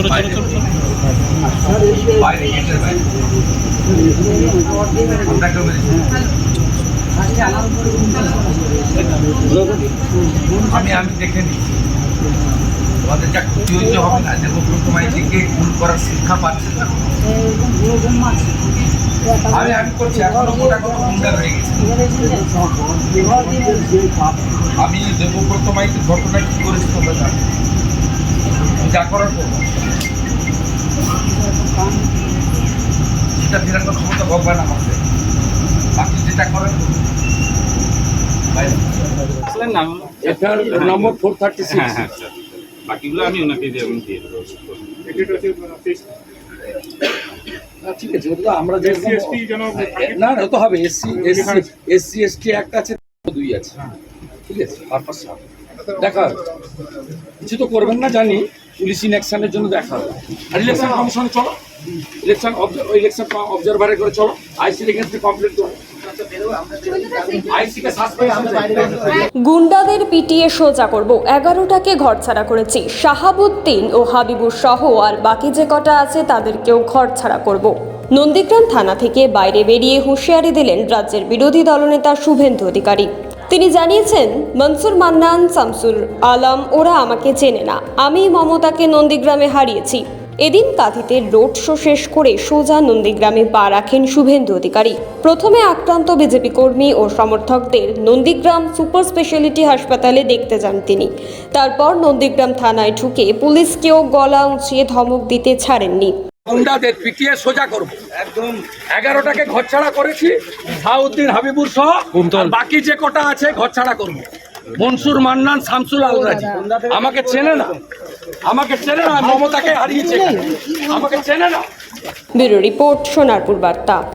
আমি দেখে নিচ্ছি আমাদের যা ক্ষতি হইতে হবে না, যে প্রথমাইটিকে খুন করার শিক্ষা পাচ্ছে না। আমি করছি এখনো গোটা কত গুন্ডা হয়ে গেছে। আমি দেবব্রত মাইতির ঘটনা কি করেছি তোমরা জানো, যা করার করবো সেটা ফেরানোর ক্ষমতা ভগবান আমাদের, বাকি যেটা করেন নম্বর 436। বাকিগুলো আমি ওনাকে দিয়ে দেবো। ঠিক আছে, ওটা আমরা যে না না তো হবে, এসসি এসটি একটা আছে, 2 আছে, ঠিক আছে। পারপাস দেখা কিছু তো করবেন না জানি, পুলিশ ইনঅ্যাকশনের জন্য দেখা হবে। আর ইলেকশন কমিশনে চলো, ইলেকশন অবজারভারে করে চলো, আইসির এগেইনস্টে কমপ্লেন করো। গুন্ডাদের পিটিয়ে সোজা করব, 11টাকে ঘরছাড়া করেছি। শাহাবুদ্দিন ও হাবিবুর সহ আর বাকি যে কটা আছে তাদেরকেও ঘরছাড়া করব। নন্দীগ্রাম থানা থেকে বাইরে বেরিয়ে হুঁশিয়ারি দিলেন রাজ্যের বিরোধী দলনেতা শুভেন্দু অধিকারী। তিনি জানিয়েছেন, মনসুর মান্নান, শামসুল আলম ওরা আমাকে চেনে না, আমি মমতাকে নন্দীগ্রামে হারিয়েছি। এদিন কাঁথিতে রোড শো শেষ করে সোজা নন্দীগ্রামে পা রাখেন শুভেন্দু অধিকারী। প্রথমে আক্রান্ত বিজেপি কর্মী ও সমর্থকদের নন্দীগ্রাম সুপার স্পেশালিটি হাসপাতালে দেখতে যান তিনি। তারপর নন্দীগ্রাম থানায় ঢুকে পুলিশকেও গলা উঁচিয়ে ধমক দিতে ছাড়েননি। গুন্ডাদের পিটিয়ে সোজা করবো, একদম 11টাকে ঘরছাড়া করেছি, শাহাবুদ্দিন হাবিবুর সহ বাকি যে কটা আছে ঘরছাড়া করবো। মনসুর মান্নান, শামসুল আলরাজি আমাকে চেনে না, মমতাকে হারিয়েছে, আমাকে চেনে না। ব্যুরো রিপোর্ট, সোনারপুর বার্তা।